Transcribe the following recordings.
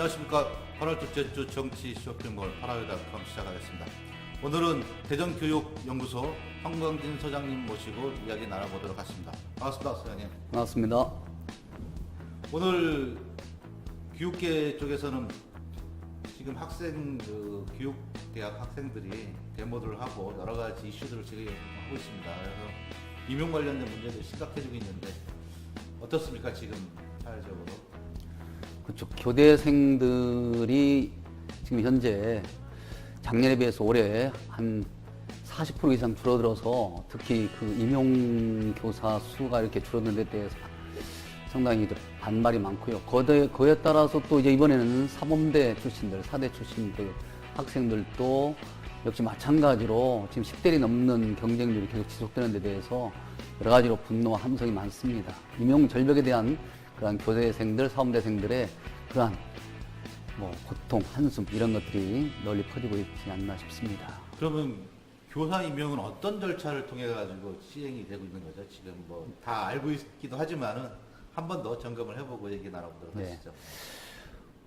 안녕하십니까. 8월 둘째 주 정치 쇼핑몰 하나회닷컴 시작하겠습니다. 오늘은 대전교육연구소 황광진 소장님 모시고 이야기 나눠보도록 하겠습니다. 반갑습니다, 소장님. 반갑습니다. 오늘 교육계 쪽에서는 지금 교육대학 학생들이 데모를 하고 여러 가지 이슈들을 지금 하고 있습니다. 그래서 임용 관련된 문제들이 심각해지고 있는데 어떻습니까, 지금 사회적으로? 그쪽 교대생들이 지금 현재 작년에 비해서 올해 한 40% 이상 줄어들어서 특히 그 임용교사 수가 이렇게 줄어든 데 대해서 상당히 이제 반발이 많고요. 그에 따라서 또 이제 이번에는 사범대 출신들, 사대 출신들 학생들도 역시 마찬가지로 지금 10대리 넘는 경쟁률이 계속 지속되는 데 대해서 여러 가지로 분노와 함성이 많습니다. 임용 절벽에 대한 그러한 교대생들, 사범대생들의 그러한 고통, 한숨 이런 것들이 널리 퍼지고 있지 않나 싶습니다. 그러면 교사 임용은 어떤 절차를 통해 가지고 시행이 되고 있는 거죠? 지금 다 알고 있기도 하지만은 한 번 더 점검을 해보고 얘기 나눠보도록 하시죠.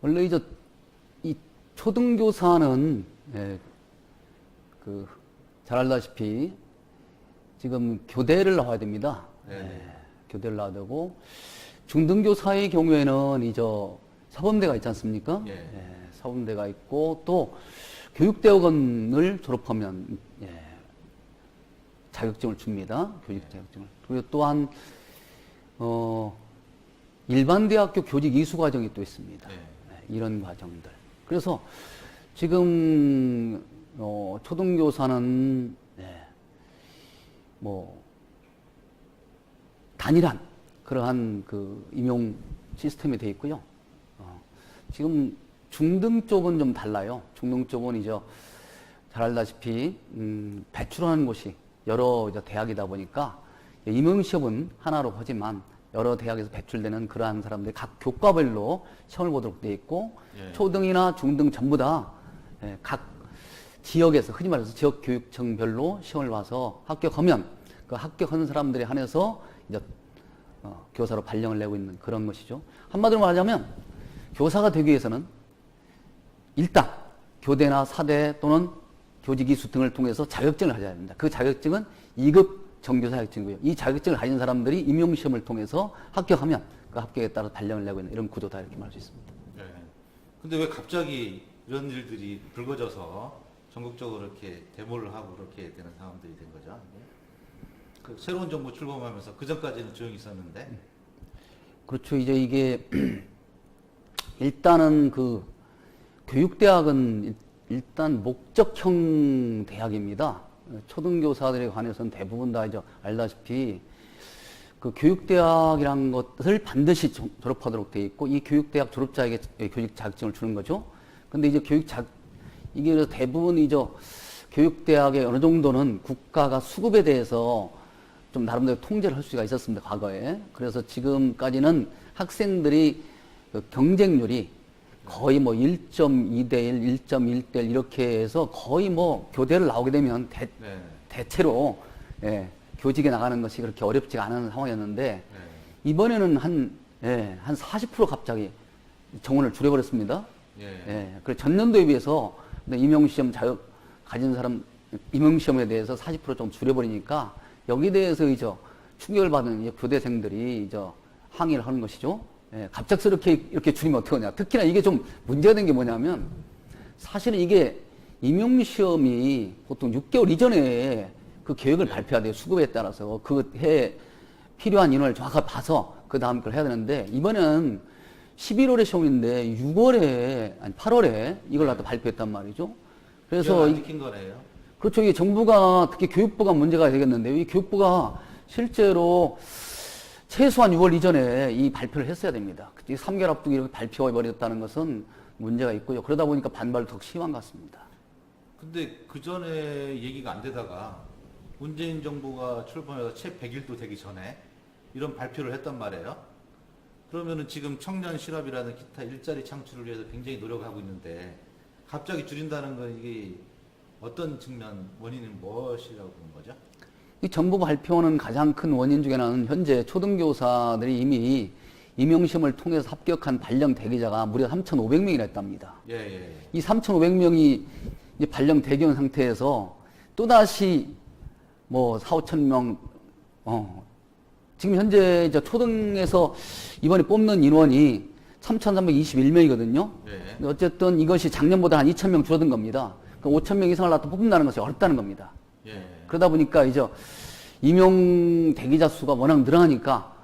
원래 이 초등교사는 잘 알다시피 지금 교대를 나와야 됩니다. 교대를 나와야 되고 중등교사의 경우에는 사범대가 있지 않습니까? 사범대가 있고 또 교육대학원을 졸업하면 자격증을 줍니다. 교직 자격증을. 그리고 또한 일반 대학교 교직 이수 과정이 또 있습니다. 이런 과정들. 그래서 지금 초등교사는 단일한 그러한 그 임용 시스템이 되어 있고요. 지금 중등 쪽은 좀 달라요. 중등 쪽은 잘 알다시피 배출하는 곳이 여러 대학이다 보니까 임용 시험은 하나로 하지만 여러 대학에서 배출되는 그러한 사람들이 각 교과별로 시험을 보도록 되어 있고 초등이나 중등 전부 다 각 지역에서 흔히 말해서 지역 교육청별로 시험을 봐서 합격하면 그 합격한 사람들에 한해서 교사로 발령을 내고 있는 그런 것이죠. 한마디로 말하자면 교사가 되기 위해서는 일단 교대나 사대 또는 교직이수 등을 통해서 자격증을 가져야 됩니다. 그 자격증은 2급 정교사 자격증이고요. 이 자격증을 가진 사람들이 임용시험을 통해서 합격하면 그 합격에 따라 발령을 내고 있는 이런 구조다 이렇게 말할 수 있습니다. 근데 왜 갑자기 이런 일들이 불거져서 전국적으로 이렇게 데모를 하고 그렇게 되는 상황들이 된 거죠? 그 새로운 정부 출범하면서 그 전까지는 조용히 있었는데. 그렇죠. 이게 일단은 교육대학은 일단 목적형 대학입니다. 초등교사들에 관해서는 대부분 다 알다시피 그 교육대학이란 것을 반드시 졸업하도록 되어 있고 이 교육대학 졸업자에게 교직 자격증을 주는 거죠. 근데 이게 대부분 교육대학의 어느 정도는 국가가 수급에 대해서 좀 나름대로 통제를 할 수가 있었습니다, 과거에. 그래서 지금까지는 학생들이 경쟁률이 거의 1.2대 1, 1.1대 1 이렇게 해서 거의 교대를 나오게 되면 대체로 교직에 나가는 것이 그렇게 어렵지가 않은 상황이었는데 이번에는 한 40% 갑자기 정원을 줄여버렸습니다. 그래서 전년도에 비해서 임용시험 자격 가진 사람 임용시험에 대해서 40% 좀 줄여버리니까 여기에 대해서 충격을 받은 교대생들이 항의를 하는 것이죠. 갑작스럽게 이렇게 줄이면 어떡하냐. 특히나 이게 좀 문제가 된 게 뭐냐면 사실은 이게 임용시험이 보통 6개월 이전에 그 계획을 발표해야 돼요. 수급에 따라서 그 해에 필요한 인원을 정확하게 봐서 그 다음 걸 해야 되는데 이번에는 11월에 시험인데 8월에 이걸 갖다 발표했단 말이죠. 그래서 안 지킨 거네요. 그렇죠. 이게 정부가 특히 교육부가 문제가 되겠는데요. 이 교육부가 실제로 최소한 6월 이전에 이 발표를 했어야 됩니다. 3개월 앞두고 이렇게 발표해버렸다는 것은 문제가 있고요. 그러다 보니까 반발도 더 심한 것 같습니다. 근데 그 전에 얘기가 안 되다가 문재인 정부가 출범해서 채 100일도 되기 전에 이런 발표를 했단 말이에요. 그러면은 지금 청년 실업이라는 기타 일자리 창출을 위해서 굉장히 노력하고 있는데 갑자기 줄인다는 건 이게 어떤 측면, 원인은 무엇이라고 보는 거죠? 이 정부 발표는 가장 큰 원인 중에 하나는 현재 초등교사들이 이미 임용시험을 통해서 합격한 발령 대기자가 무려 3,500명이나 했답니다. 예, 예. 이 3,500명이 이제 발령 대기원 상태에서 또다시 뭐 4, 5천 명, 지금 현재 이제 초등에서 이번에 뽑는 인원이 3,321명이거든요. 예. 어쨌든 이것이 작년보다 한 2,000명 줄어든 겁니다. 그럼 5,000명 이상을 갖다 뽑는다는 것이 어렵다는 겁니다. 예. 그러다 보니까 이제 임용 대기자 수가 워낙 늘어나니까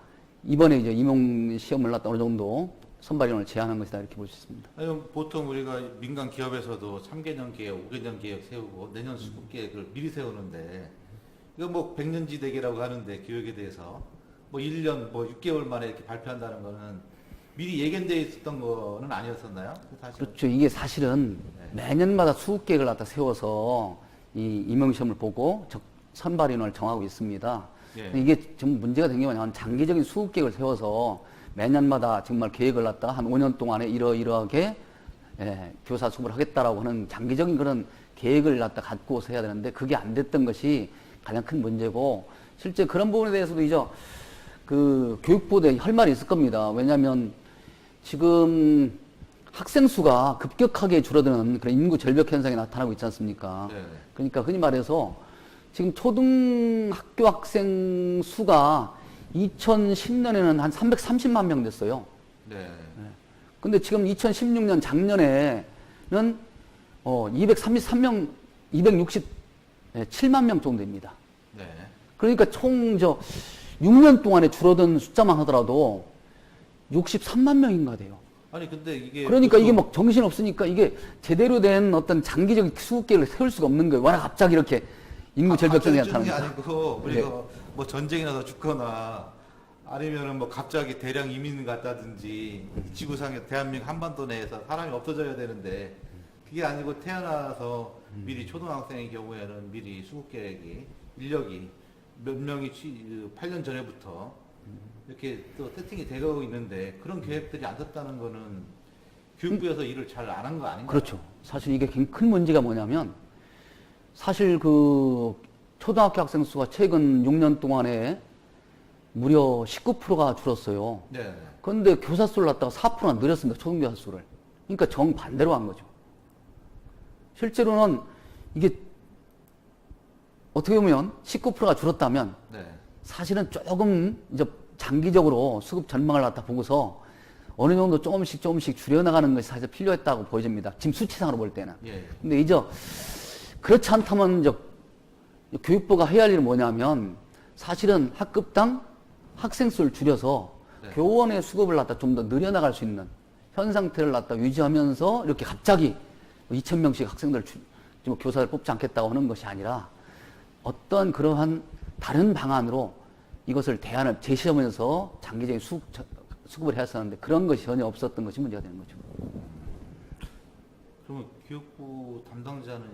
이번에 이제 임용 시험을 갖다 어느 정도 선발 인원을 제한한 것이다 이렇게 볼 수 있습니다. 아니, 보통 우리가 민간 기업에서도 3개년 계획, 5개년 계획 세우고 내년 수급 계획을 미리 세우는데 이거 뭐 백년지대계라고 하는데 교육에 대해서 뭐 1년 뭐 6개월 만에 이렇게 발표한다는 거는 미리 예견되어 있었던 거는 아니었었나요? 사실은? 그렇죠. 이게 사실은 매년마다 수급 계획을 갖다 세워서 이 임용 시험을 보고 선발 인원을 정하고 있습니다. 예. 이게 좀 문제가 된 게 뭐냐면 장기적인 수급 계획을 세워서 매년마다 정말 계획을 갖다가 한 5년 동안에 이러이러하게 교사 수급을 하겠다라고 하는 장기적인 그런 계획을 갖다 갖고서 해야 되는데 그게 안 됐던 것이 가장 큰 문제고 실제 그런 부분에 대해서도 이제 그 교육부에 할 말이 있을 겁니다. 왜냐하면 지금 학생 수가 급격하게 줄어드는 그런 인구 절벽 현상이 나타나고 있지 않습니까? 네. 그러니까 흔히 말해서 지금 초등학교 학생 수가 2010년에는 한 330만 명 됐어요. 네. 근데 지금 2016년 작년에는 233명, 267만 명 정도입니다. 네. 그러니까 총 6년 동안에 줄어든 숫자만 하더라도 63만 명인가 돼요. 아니 근데 이게 그러니까 이게 막 정신 없으니까 이게 제대로 된 어떤 장기적인 수급 계획을 세울 수가 없는 거예요. 워낙 갑자기 이렇게 인구 절벽증이 나타나는 게 나타나니까. 아니고 우리가 뭐 전쟁이 나서 죽거나 아니면은 뭐 갑자기 대량 이민 갔다든지 지구상에 대한민국 한반도 내에서 사람이 없어져야 되는데 그게 아니고 태어나서 미리 초등학생의 경우에는 미리 수급 계획이 인력이 몇 명이 8년 전에부터 이렇게 또 세팅이 되고 있는데 그런 계획들이 안 섰다는 거는 교육부에서 일을 잘 안 한 거 아닌가요? 그렇죠. 사실 이게 굉장히 큰 문제가 뭐냐면 사실 그 초등학교 학생 수가 최근 6년 동안에 무려 19%가 줄었어요. 네. 그런데 교사 수를 갖다가 4%나 늘렸습니다. 초등교사 수를. 그러니까 정반대로 한 거죠. 실제로는 이게 어떻게 보면 19%가 줄었다면 네. 사실은 조금 이제 장기적으로 수급 전망을 갖다 보고서 어느 정도 조금씩 줄여나가는 것이 사실 필요했다고 보여집니다. 지금 수치상으로 볼 때는. 예. 근데 이제 그렇지 않다면 이제 교육부가 해야 할 일은 뭐냐면 사실은 학급당 학생 수를 줄여서 네. 교원의 수급을 갖다 좀 더 늘려나갈 수 있는 현 상태를 갖다 유지하면서 이렇게 갑자기 2,000명씩 학생들 좀 교사를 뽑지 않겠다고 하는 것이 아니라 어떤 그러한 다른 방안으로 이것을 대안을 제시하면서 장기적인 수급을 해야 했었는데 그런 것이 전혀 없었던 것이 문제가 되는 거죠. 그러면 교육부 담당자는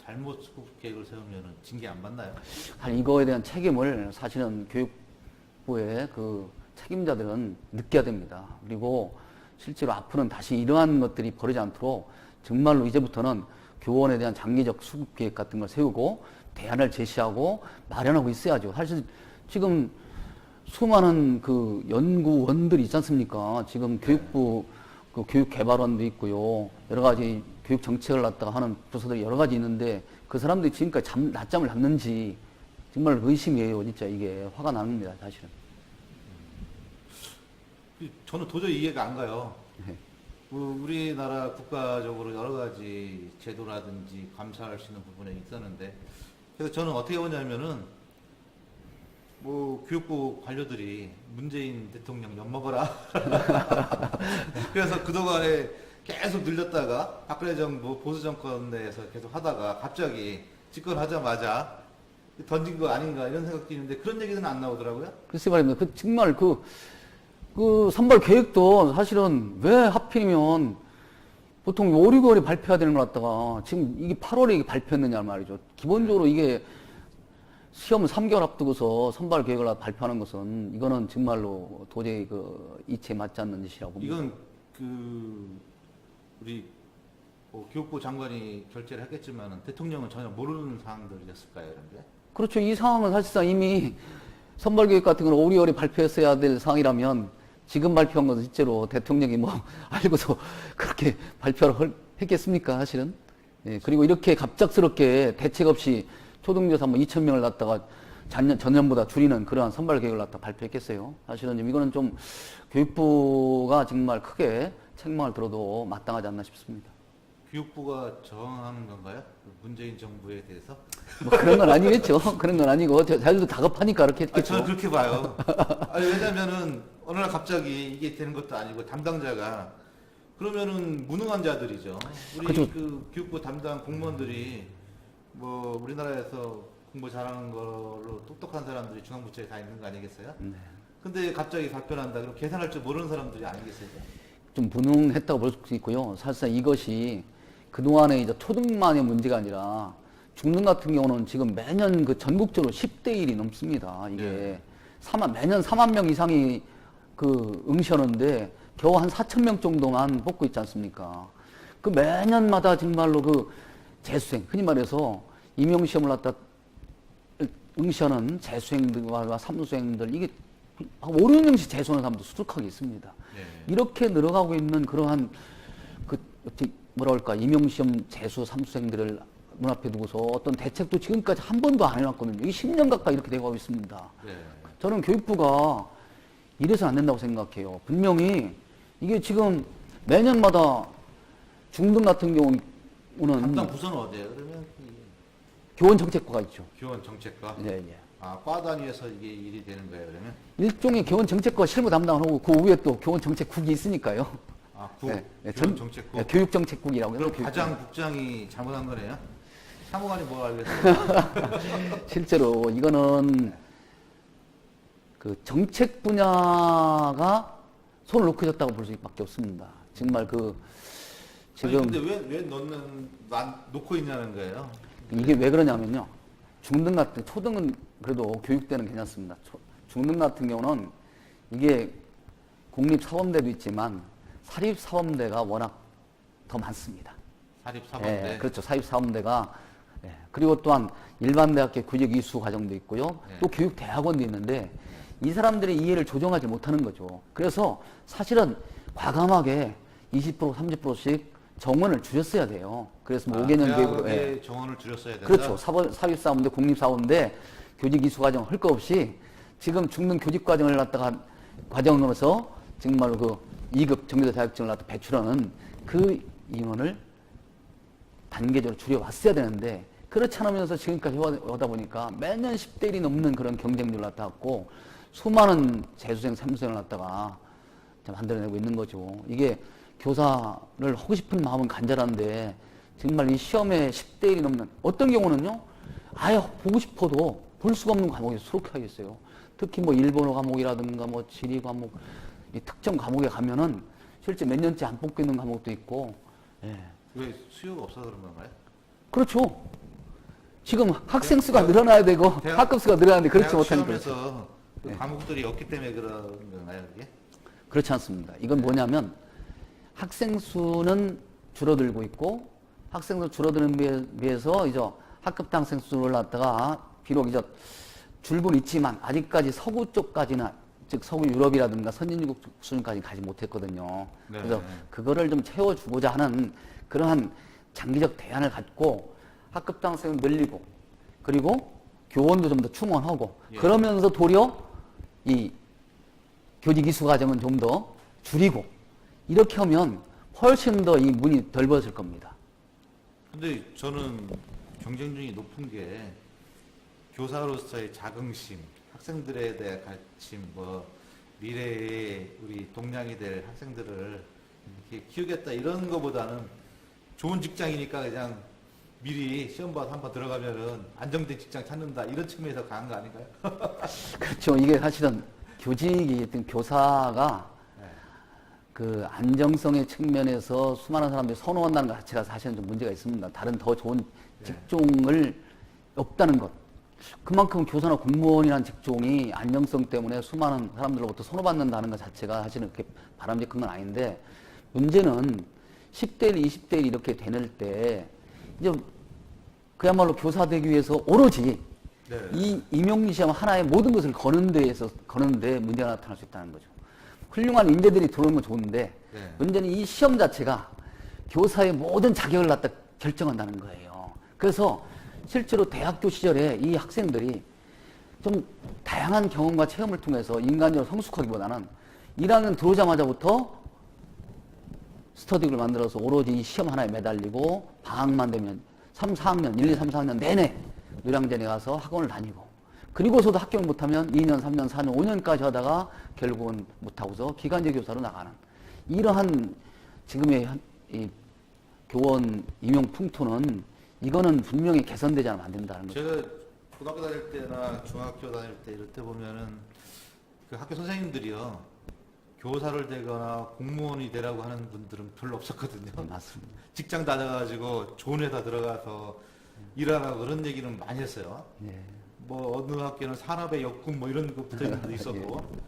잘못 수급 계획을 세우면 징계 안 받나요? 사실 이거에 대한 책임을 사실은 교육부의 그 책임자들은 느껴야 됩니다. 그리고 실제로 앞으로는 다시 이러한 것들이 벌어지지 않도록 정말로 이제부터는 교원에 대한 장기적 수급 계획 같은 걸 세우고 대안을 제시하고 마련하고 있어야죠. 사실 지금 수많은 그 연구원들이 있지 않습니까? 지금 교육부 그 교육개발원도 있고요. 여러 가지 교육 정책을 갖다가 하는 부서들이 여러 가지 있는데 그 사람들이 지금까지 낮잠을 잤는지 정말 의심이에요. 진짜 이게 화가 납니다. 사실은. 저는 도저히 이해가 안 가요. 네. 우리나라 국가적으로 여러 가지 제도라든지 감사할 수 있는 부분에 있었는데 그래서 저는 어떻게 보냐면은 뭐 교육부 관료들이 문재인 대통령 엿먹어라. 그래서 그동안에 계속 늘렸다가 박근혜 정부 보수 정권 내에서 계속 하다가 갑자기 집권하자마자 던진 거 아닌가 이런 생각도 있는데 그런 얘기는 안 나오더라고요. 글쎄 말입니다. 그 정말 그 선발 계획도 사실은 왜 하필이면 보통 5, 6월에 발표해야 되는 걸 갖다가 지금 이게 8월에 발표했느냐 말이죠. 기본적으로 이게 시험을 3개월 앞두고서 선발 계획을 발표하는 것은 이거는 정말로 도저히 그 이치에 맞지 않는 짓이라고 봅니다. 이건 우리 교육부 장관이 결재를 했겠지만 대통령은 전혀 모르는 사항들이었을까요, 이런 게? 그렇죠. 이 상황은 사실상 이미 선발 계획 같은 건 5, 6월에 발표했어야 될 상황이라면 지금 발표한 것은 실제로 대통령이 뭐 알고서 그렇게 발표를 했겠습니까, 사실은? 예, 그리고 이렇게 갑작스럽게 대책 없이 초등교사 뭐 2,000명을 낳다가 전년보다 줄이는 그러한 선발 계획을 갖다 발표했겠어요. 사실은 좀 이거는 좀 교육부가 정말 크게 책망을 들어도 마땅하지 않나 싶습니다. 교육부가 저항하는 건가요? 문재인 정부에 대해서? 뭐 그런 건 아니겠죠. 그런 건 아니고 자기도 다급하니까 그렇게 했겠죠. 저는 그렇게 봐요. 아니, 왜냐면은 어느 날 갑자기 이게 되는 것도 아니고 담당자가 그러면은 무능한 자들이죠. 우리 그렇죠. 그 교육부 담당 공무원들이 뭐 우리나라에서 공부 잘하는 걸로 똑똑한 사람들이 중앙부처에 다 있는 거 아니겠어요? 네. 근데 갑자기 발표한다. 그럼 계산할 줄 모르는 사람들이 아니겠어요? 좀 무능했다고 볼 수 있고요. 사실상 이것이 그동안에 이제 초등만의 문제가 아니라 중등 같은 경우는 지금 매년 그 전국적으로 10대 1이 넘습니다. 이게 네. 매년 4만 명 이상이 그 응시하는데 겨우 한 4천 명 정도만 뽑고 있지 않습니까? 그 매년마다 정말로 그 재수생, 흔히 말해서 임용시험을 갖다 응시하는 재수생들과 사무수생들, 이게 5, 6년씩 재수하는 사람도 수두룩하게 있습니다. 네. 이렇게 늘어가고 있는 그러한 그 뭐랄까 임용시험 재수 삼수생들을 눈앞에 두고서 어떤 대책도 지금까지 한 번도 안 해놨거든요. 이게 10년 가까이 이렇게 되고 있습니다. 네. 저는 교육부가 이래서 안 된다고 생각해요. 분명히 이게 지금 매년마다 중등 같은 경우는 담당 부서는 어디예요? 그러면 교원정책과가 있죠. 교원정책과. 예, 예. 아, 과 단위에서 이게 일이 되는 거예요, 그러면? 일종의 교원정책과 실무 담당을 하고 그 위에 또 교원정책국이 있으니까요. 아, 국, 예, 예, 교원정책국. 예, 교육정책국이라고 해서 그럼 과장, 국장이 잘못한 거네요? 사무관이 뭘 알겠어요? 실제로 이거는 그 정책 분야가 손을 놓고 있었다고 볼 수밖에 없습니다. 정말 그 지금 아니, 근데 왜 놓고 있냐는 거예요? 이게 왜 그러냐면요. 중등 같은 초등은 그래도 교육대는 괜찮습니다. 중등 같은 경우는 이게 국립사범대도 있지만 사립사범대가 워낙 더 많습니다. 사립사범대. 예, 그렇죠. 사립사범대가 예, 그리고 또한 일반 대학교 교직 이수 과정도 있고요. 네. 또 교육대학원도 있는데 이 사람들의 이해를 조정하지 못하는 거죠. 그래서 사실은 과감하게 20% 30%씩 정원을 줄였어야 돼요. 그래서 뭐 5개년 계획으로 예. 정원을 줄였어야 된다. 그렇죠. 사립사범대, 국립사범대 교직 이수 과정 할 거 없이 지금 중등 교직 과정을 갖다가 과정으로서 정말로 그 2급 정규대 자격증을 갖다 배출하는 그 인원을 단계적으로 줄여왔어야 되는데 그렇지 않으면서 지금까지 오다 보니까 매년 10대 1이 넘는 그런 경쟁률을 갖다갖고 수많은 재수생, 삼수생을 갖다가 만들어내고 있는 거죠. 이게 교사를 하고 싶은 마음은 간절한데 정말 이 시험에 10대 1이 넘는 어떤 경우는요 아예 보고 싶어도 볼 수가 없는 과목이 수록하게 있어요. 특히 뭐 일본어 과목이라든가 뭐 지리 과목 이 특정 과목에 가면은 실제 몇 년째 안 뽑고 있는 과목도 있고 예. 왜 수요가 없어서 그런 건가요? 그렇죠. 지금 학생 수가 늘어나야 되고 학급 수가 늘어나는데 그렇지 못하니까 그렇죠. 시험에서 그 네. 과목들이 없기 때문에 그런 건가요, 그게? 그렇지 않습니다. 이건 뭐냐면 학생 수는 줄어들고 있고 학생 수 줄어드는 비해서 이제 학급당 학생 수를 갖다가 비록 이제 줄고는 있지만 아직까지 서구 쪽까지는 즉 서구 유럽이라든가 선진국 수준까지 가지 못했거든요. 네. 그래서 그거를 좀 채워주고자 하는 그러한 장기적 대안을 갖고 학급당 학생을 늘리고 그리고 교원도 좀 더 충원하고 예. 그러면서 도리어 이 교직 이수 과정은 좀 더 줄이고 이렇게 하면 훨씬 더 이 문이 덜 벌어질 겁니다. 근데 저는 경쟁률이 높은 게 교사로서의 자긍심, 학생들에 대한 가르침, 뭐 미래에 우리 동량이 될 학생들을 이렇게 키우겠다 이런 거보다는 좋은 직장이니까 그냥 미리 시험 봐서 한번 들어가면은 안정된 직장 찾는다 이런 측면에서 강한 거 아닌가요? 그렇죠. 이게 사실은 교직이 교사가 네. 그 안정성의 측면에서 수많은 사람들이 선호한다는 것 자체가 사실은 좀 문제가 있습니다. 다른 더 좋은 직종을 없다는 것. 그만큼 교사나 공무원이라는 직종이 안정성 때문에 수많은 사람들로부터 선호받는다는 것 자체가 사실은 그렇게 바람직한 건 아닌데 문제는 10대 1, 20대 1 이렇게 되는 때 이제 그야말로 교사 되기 위해서 오로지 네. 이 임용시험 하나의 모든 것을 거는 데 문제가 나타날 수 있다는 거죠. 훌륭한 인재들이 들어오는 건 좋은데 네. 문제는 이 시험 자체가 교사의 모든 자격을 갖다 결정한다는 거예요. 그래서 실제로 대학교 시절에 이 학생들이 좀 다양한 경험과 체험을 통해서 인간적으로 성숙하기보다는 1학년 들어오자마자부터 스터디를 만들어서 오로지 이 시험 하나에 매달리고 방학만 되면 3, 4학년, 1, 2, 3, 4학년 내내 노량진에 가서 학원을 다니고 그리고서도 합격을 못하면 2년, 3년, 4년, 5년까지 하다가 결국은 못하고서 기간제 교사로 나가는 이러한 지금의 이 교원 임용 풍토는 이거는 분명히 개선되지 않으면 안 된다는 거죠. 제가 고등학교 다닐 때나 중학교 다닐 때 이럴 때 보면은 그 학교 선생님들이요 교사를 되거나 공무원이 되라고 하는 분들은 별로 없었거든요. 네, 맞습니다. 직장 다녀가지고 좋은 회사 들어가서 일하라고 그런 얘기는 많이 했어요. 예. 뭐 어느 학교는 산업의 역군 뭐 이런 거 붙어 있는 데도 있었고.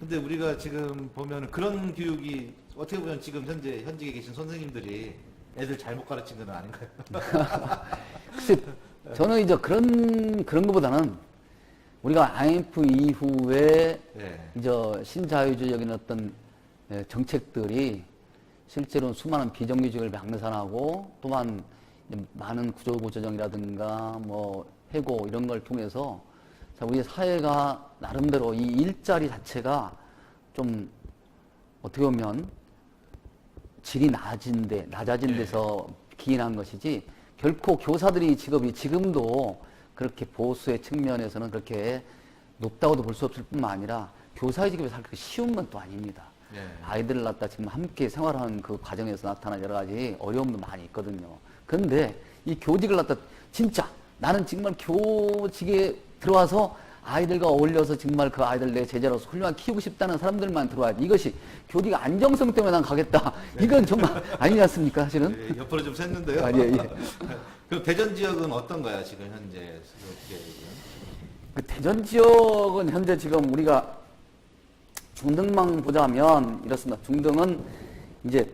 근데 우리가 지금 보면 그런 교육이 어떻게 보면 지금 현직에 계신 선생님들이 애들 잘못 가르친 건 아닌가요? 글쎄, 저는 이제 그런 것보다는 우리가 IMF 이후에 네. 이제 신자유주의적인 어떤 정책들이 실제로 수많은 비정규직을 양산하고 또한 많은 구조조정이라든가 뭐 해고 이런 걸 통해서 우리 사회가 나름대로 이 일자리 자체가 좀 어떻게 보면 질이 낮아진 데서 기인한 것이지 결코 교사들이 직업이 지금도 그렇게 보수의 측면에서는 그렇게 높다고도 볼 수 없을 뿐만 아니라 교사의 직업이 사실 그렇게 쉬운 건 또 아닙니다. 네. 아이들을 낳다 지금 함께 생활하는 그 과정에서 나타난 여러 가지 어려움도 많이 있거든요. 그런데 이 교직을 갖다 진짜 나는 정말 교직에 들어와서 아이들과 어울려서 정말 그 아이들 내 제자로서 훌륭하게 키우고 싶다는 사람들만 들어와야지. 이것이 교직 안정성 때문에 난 가겠다. 이건 정말 아니지 않습니까, 사실은? 네, 옆으로 좀 샜는데요. 아, 예, 예. 그럼 대전 지역은 어떤가요, 지금 현재? 그 대전 지역은 현재 지금 우리가 중등만 보자면 이렇습니다. 중등은 이제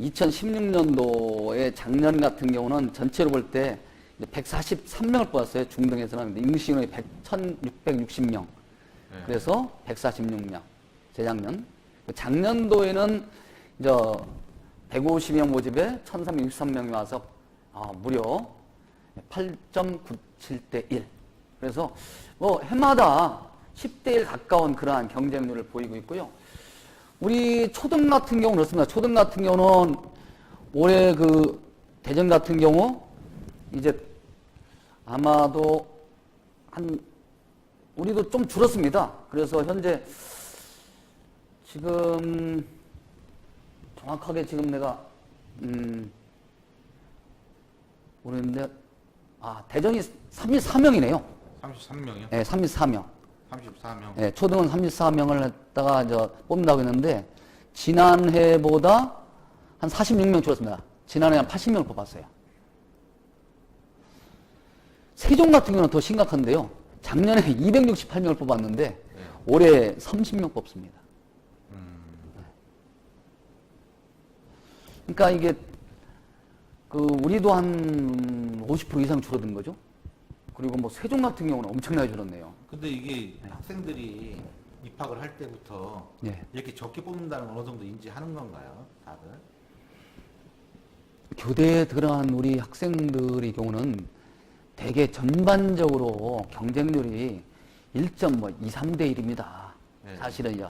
2016년도에 작년 같은 경우는 전체로 볼 때 143명을 뽑았어요. 중등에서는. 임시인원이 1,660명. 네. 그래서 146명. 재작년. 작년도에는 이제 150명 모집에 1,363명이 와서 무려 8.97대 1. 그래서 뭐 해마다 10대 1 가까운 그러한 경쟁률을 보이고 있고요. 우리 초등 같은 경우는 그렇습니다. 초등 같은 경우는 올해 그 대전 같은 경우 이제 아마도 우리도 좀 줄었습니다. 그래서 현재 지금 정확하게 지금 내가 모르겠는데 대전이 34명이네요. 33명이요? 네, 34명. 34명. 네, 초등은 34명을 했다가 이제 뽑는다고 했는데 지난해보다 한 46명 줄었습니다. 지난해 한 80명을 뽑았어요. 세종 같은 경우는 더 심각한데요. 작년에 268명을 뽑았는데 네. 올해 30명 뽑습니다. 그러니까 이게 우리도 한 50% 이상 줄어든 거죠. 그리고 뭐 세종 같은 경우는 엄청나게 줄었네요. 근데 이게 학생들이 입학을 할 때부터 네. 이렇게 적게 뽑는다는 건 어느 정도 인지하는 건가요? 다들? 교대에 들어간 우리 학생들의 경우는 대개 전반적으로 경쟁률이 1.2, 3대 1입니다. 네. 사실은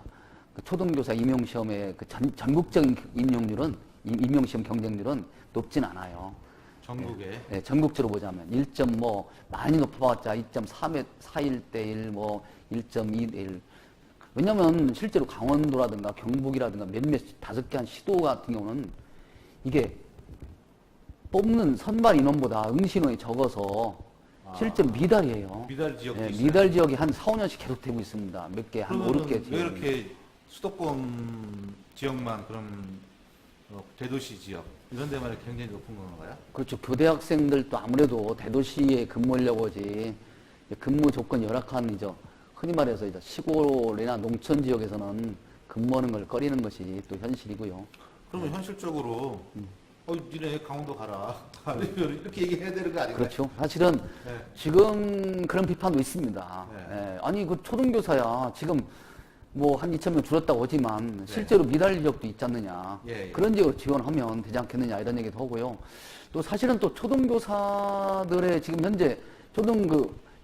그 초등교사 임용시험의 그 전국적인 임용시험 경쟁률은 높진 않아요. 전국에? 네, 전국적으로 보자면 많이 높아봤자 2.41대 1, 뭐 1.2대 1. 왜냐면 실제로 강원도라든가 경북이라든가 몇몇 5개 한 시도 같은 경우는 이게 뽑는 선발 인원보다 응시 인원이 적어서 실제로 미달이에요. 미달 지역도 네, 있어요? 미달 지역이 한 4, 5년씩 계속 되고 있습니다. 몇 개, 한 5, 그러면은 6개 지역. 왜 이렇게 수도권 지역만 그런 대도시 지역 이런 데만 굉장히 높은 건가요? 그렇죠. 교대 학생들도 아무래도 대도시에 근무하려고 하지 근무 조건이 열악한 흔히 말해서 시골이나 농촌 지역에서는 근무하는 걸 꺼리는 것이 또 현실이고요. 그러면 현실적으로 니네 강원도 가라 이렇게 얘기해야 되는 거 아닌가요? 그렇죠. 사실은 네. 지금 그런 비판도 있습니다. 네. 아니 그 초등교사야 지금 뭐 한 2,000명 줄었다고 하지만 실제로 미달 지역도 있지 않느냐. 예, 예. 그런 지역으로 지원하면 되지 않겠느냐 이런 얘기도 하고요. 또 사실은 또 초등교사들의 지금 현재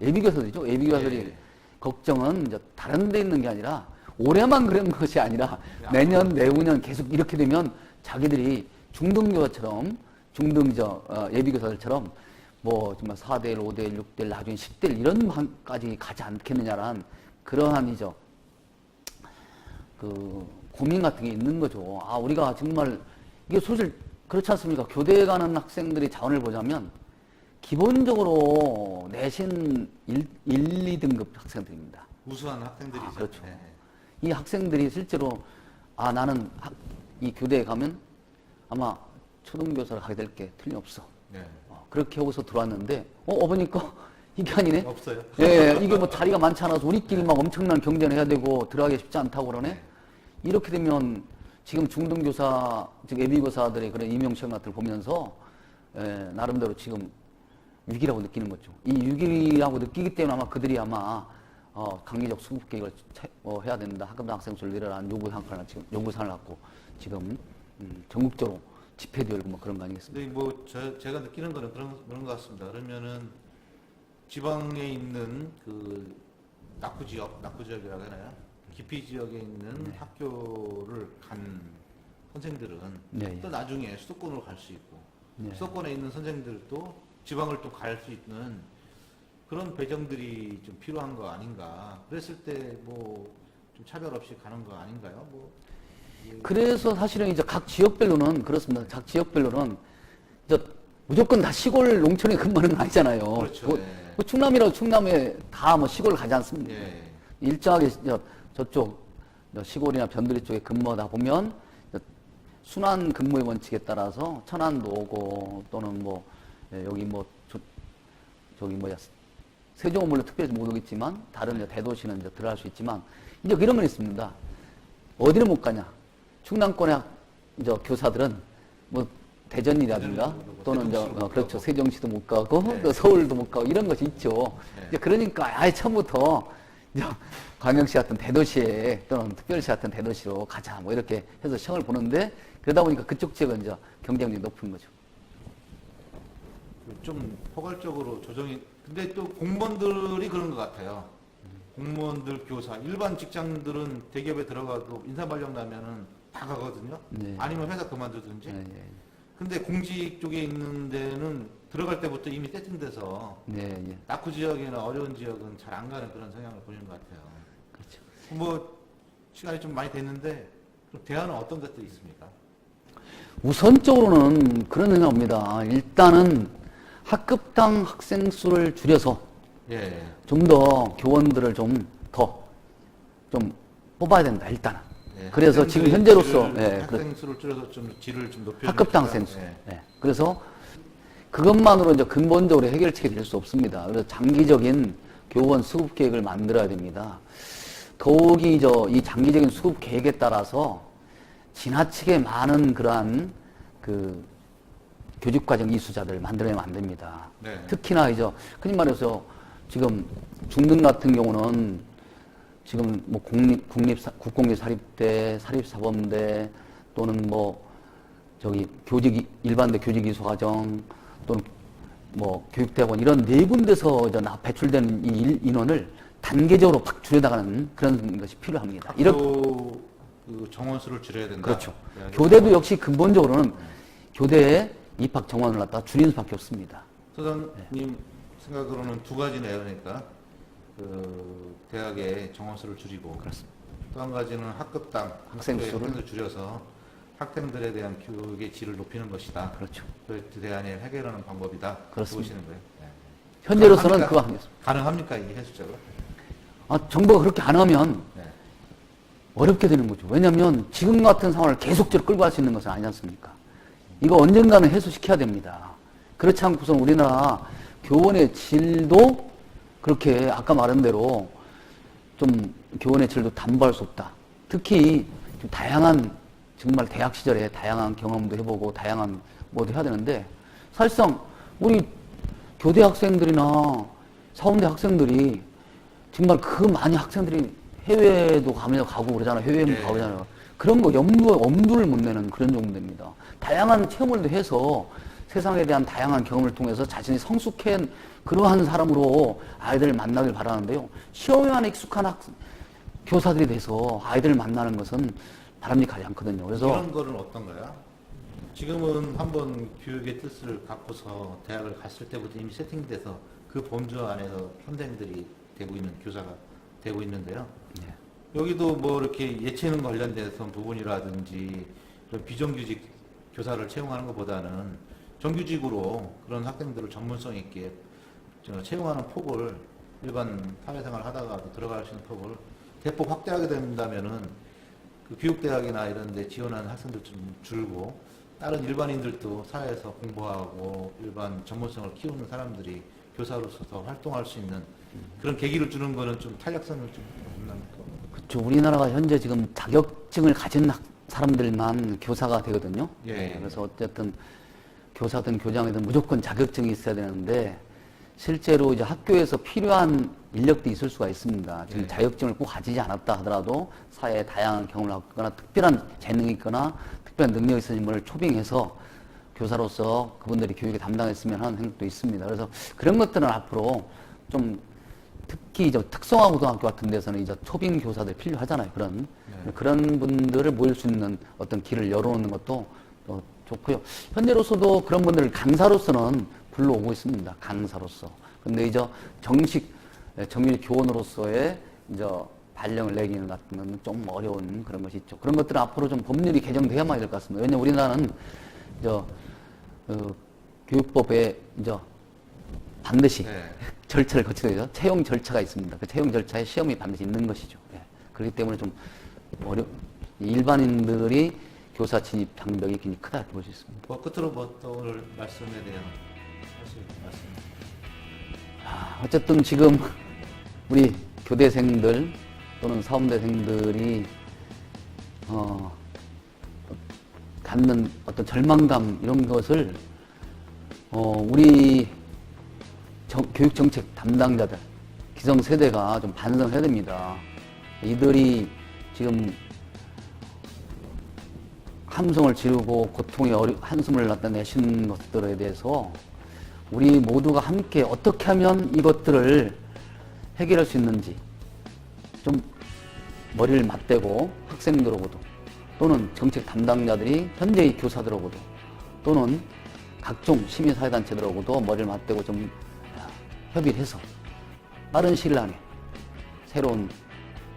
예비교사들이죠. 예비교사들이 예, 예. 걱정은 이제 다른 데 있는 게 아니라 올해만 그런 것이 아니라 내년, 내후년 계속 이렇게 되면 자기들이 중등교사처럼 예비교사들처럼 뭐 정말 4대1, 5대1, 6대1, 나중에 10대1 이런 방까지 가지 않겠느냐라는 그러한 고민 같은 게 있는 거죠. 아, 우리가 정말 이게 사실 그렇지 않습니까? 교대에 가는 학생들의 자원을 보자면 기본적으로 내신 1, 2등급 학생들입니다. 우수한 학생들이죠. 아, 그렇죠. 네. 이 학생들이 실제로 나는 이 교대에 가면 아마 초등교사를 하게 될 게 틀림없어. 네. 그렇게 하고서 들어왔는데 보니까 이게 아니네. 없어요. 예, 이게 뭐 자리가 많지 않아서 우리끼리 막 엄청난 경쟁을 해야 되고 들어가기 쉽지 않다고 그러네. 네. 이렇게 되면 지금 중등교사, 즉 예비교사들의 그런 임용시험 같은 걸 보면서 나름대로 지금 위기라고 느끼는 거죠. 이 위기라고 느끼기 때문에 아마 그들이 강기적 수급 계획을 해야 된다. 학급당 학생 수를 늘려라는 요구사항을 갖고 지금 전국적으로 집회도 열고 뭐 그런 거 아니겠습니까? 근데 제가 느끼는 거는 그런 것 같습니다. 그러면은 지방에 있는 그 낙후 지역이라고 하나요? 기피 지역에 있는 학교를 간 선생들은 네, 또 나중에 수도권으로 갈 수 있고 네. 수도권에 있는 선생들도 지방을 또 갈 수 있는 그런 배정들이 좀 필요한 거 아닌가. 그랬을 때 뭐 좀 차별 없이 가는 거 아닌가요? 그래서 사실은 이제 각 지역별로는 그렇습니다. 각 지역별로는 이제 무조건 다 시골 농촌에 근무하는 건 아니잖아요. 그렇죠. 예. 충남이라고 충남에 다 뭐 시골 가지 않습니다. 예. 일정하게 저쪽 시골이나 변두리 쪽에 근무하다 보면 순환 근무의 원칙에 따라서 천안도 오고 또는 여기 세종은 물론 특별히 못 오겠지만 다른 대도시는 이제 들어갈 수 있지만 이제 이런 건 있습니다. 어디를 못 가냐? 충남권의 교사들은 뭐 대전이라든가 또는 그렇죠. 세종시도 못 가고 네. 또 서울도 못 가고 이런 것이 있죠. 네. 이제 그러니까 아예 처음부터 이제 광역시 같은 대도시에 또는 특별시 같은 대도시로 가자 뭐 이렇게 해서 시험을 보는데 그러다 보니까 그쪽 지역은 이제 경쟁력이 높은 거죠. 좀 포괄적으로 근데 또 공무원들이 그런 것 같아요. 공무원들, 교사, 일반 직장들은 대기업에 들어가도 인사발령 나면은 다 가거든요. 네. 아니면 회사 그만두든지. 예, 예. 근데 공직 쪽에 있는 데는 들어갈 때부터 이미 세팅돼서 네, 예. 낙후 지역이나 어려운 지역은 잘 안 가는 그런 성향을 보이는 것 같아요. 그렇죠. 뭐 시간이 좀 많이 됐는데 그럼 대안은 어떤 것들이 있습니까? 우선적으로는 그런 생각입니다. 일단은 학급당 학생 수를 줄여서 예. 좀 더 교원들을 좀 뽑아야 된다, 일단은. 예. 그래서 지금 학생들의 현재로서, 학생 수를 줄여서 좀 질을 좀 높여. 학급당 학생 수. 예. 예. 그래서 그것만으로 이제 근본적으로 해결책이 될 수 없습니다. 그래서 장기적인 교원 수급 계획을 만들어야 됩니다. 더욱이 이 장기적인 수급 계획에 따라서 지나치게 많은 그러한 교직과정 이수자들을 만들어내면 안 됩니다. 네. 특히나 흔히 말해서 지금 중등 같은 경우는 지금 뭐 국공립 사립대, 사립사범대 또는 일반대 교직이수과정 또는 교육대학원 이런 네 군데서 배출되는 이 인원을 단계적으로 팍 줄여나가는 그런 것이 필요합니다. 학교 그 정원 수를 줄여야 된다. 그렇죠. 네, 교대도 역시 근본적으로는 교대의 입학 정원을 갖다가 줄이는 수밖에 없습니다. 소장님 생각으로는 두 가지네요. 그러니까 대학의 정원 수를 줄이고 그렇습니다. 또 한 가지는 학급당 학생 학교의 수를 학생을 줄여서 학생들에 대한 교육의 질을 높이는 것이다. 그렇죠. 그 대안을 해결하는 방법이다. 그렇습니다. 보시는 거예요. 네. 현재로서는 그거 하겠습니다. 가능합니까 이게 현실적으로? 정부가 그렇게 안 하면 네. 어렵게 되는 거죠. 왜냐하면 지금 같은 상황을 계속적으로 끌고 갈 수 있는 것은 아니지 않습니까? 이거 언젠가는 해소시켜야 됩니다. 그렇지 않고선 우리나라 교원의 질도 그렇게 아까 말한 대로 좀 교원의 질도 담보할 수 없다. 특히 좀 다양한 정말 대학 시절에 다양한 경험도 해보고 다양한 뭐도 해야 되는데 사실상 우리 교대 학생들이나 사범대 학생들이 정말 그 많이 학생들이 해외도 가고 그러잖아요. 해외 네. 가고 그러잖아요. 그런 거 엄두를 못 내는 그런 정도입니다. 다양한 체험을 해서 세상에 대한 다양한 경험을 통해서 자신이 성숙한 그러한 사람으로 아이들을 만나길 바라는데요. 시험에만 익숙한 교사들이 돼서 아이들을 만나는 것은 바람직하지 않거든요. 그래서 이런 거는 어떤가요? 지금은 한번 교육의 뜻을 갖고서 대학을 갔을 때부터 이미 세팅돼서 그 범주 안에서 선생님들이 되고 있는 교사가 되고 있는데요. 네. 여기도 뭐 이렇게 예체능 관련돼서 부분이라든지 그런 비정규직 교사를 채용하는 것보다는 정규직으로 그런 학생들을 전문성 있게 채용하는 폭을 일반 사회생활 하다가도 들어갈 수 있는 폭을 대폭 확대하게 된다면은 그 교육대학이나 이런 데 지원하는 학생들 좀 줄고 다른 일반인들도 사회에서 공부하고 일반 전문성을 키우는 사람들이 교사로서 더 활동할 수 있는 그런 계기를 주는 거는 좀 탄력성을 좀 없나니까. 그렇죠. 우리나라가 현재 지금 자격증을 가진 사람들만 교사가 되거든요. 예. 그래서 어쨌든 교사든 교장이든 무조건 자격증이 있어야 되는데 실제로 이제 학교에서 필요한 인력도 있을 수가 있습니다. 지금 예. 자격증을 꼭 가지지 않았다 하더라도 사회에 다양한 경험을 갖거나 특별한 재능이 있거나 특별한 능력이 있으신 분을 초빙해서 교사로서 그분들이 교육에 담당했으면 하는 생각도 있습니다. 그래서 그런 것들은 앞으로 좀 특히 이제 특성화 고등학교 같은 데서는 이제 초빙 교사들 필요하잖아요. 그런 분들을 모일 수 있는 어떤 길을 열어놓는 것도 좋고요. 현재로서도 그런 분들을 강사로서는 불러오고 있습니다. 강사로서. 근데 이제 정일 교원으로서의 이제 발령을 내기는 같은 건 좀 어려운 그런 것이 있죠. 그런 것들은 앞으로 좀 법률이 개정돼야만 될 것 같습니다. 왜냐면 우리나라는 교육법에 이제 반드시 네. 절차를 거치게 되죠. 채용 절차가 있습니다. 그 채용 절차에 시험이 반드시 있는 것이죠. 예. 그렇기 때문에 좀 일반인들이 교사 진입 장벽이 굉장히 크다 이렇게 볼 수 있습니다. 뭐 끝으로 뭐 또 오늘 말씀에 대한 사실 말씀. 어쨌든 지금 우리 교대생들 또는 사범대생들이 갖는 어떤 절망감 이런 것을 우리 교육정책 담당자들 기성세대가 좀 반성해야 됩니다. 이들이 지금 함성을 지르고 고통의 한숨을 내쉬는 것들에 대해서 우리 모두가 함께 어떻게 하면 이것들을 해결할 수 있는지 좀 머리를 맞대고 학생들하고도 또는 정책 담당자들이 현재의 교사들하고도 또는 각종 시민사회단체들하고도 머리를 맞대고 좀 협의를 해서 빠른 시일 안에 새로운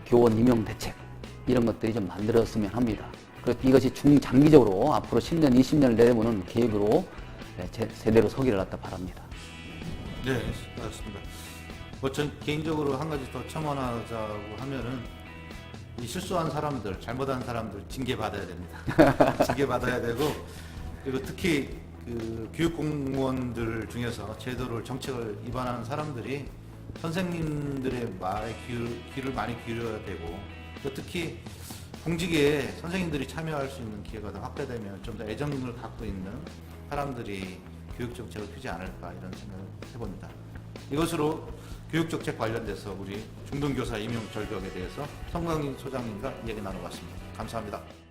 교원 임용 대책 이런 것들이 좀 만들어졌으면 합니다. 그래서 이것이 중장기적으로 앞으로 10년, 20년을 내다보는 계획으로 제대로 서기를 갖다 바랍니다. 네, 알겠습니다. 뭐 전 개인적으로 한 가지 더 첨언하자고 하면은 이 실수한 사람들, 잘못한 사람들 징계 받아야 됩니다. 징계 받아야 되고 그리고 특히 그 교육 공무원들 중에서 제도를 정책을 위반하는 사람들이 선생님들의 말에 귀를 많이 기울여야 되고 또 특히 공직에 선생님들이 참여할 수 있는 기회가 더 확대되면 좀 더 애정을 갖고 있는 사람들이 교육정책을 펴지 않을까 이런 생각을 해봅니다. 이것으로 교육정책 관련돼서 우리 중등교사 임용 절벽에 대해서 성광인 소장님과 이야기 나눠봤습니다. 감사합니다.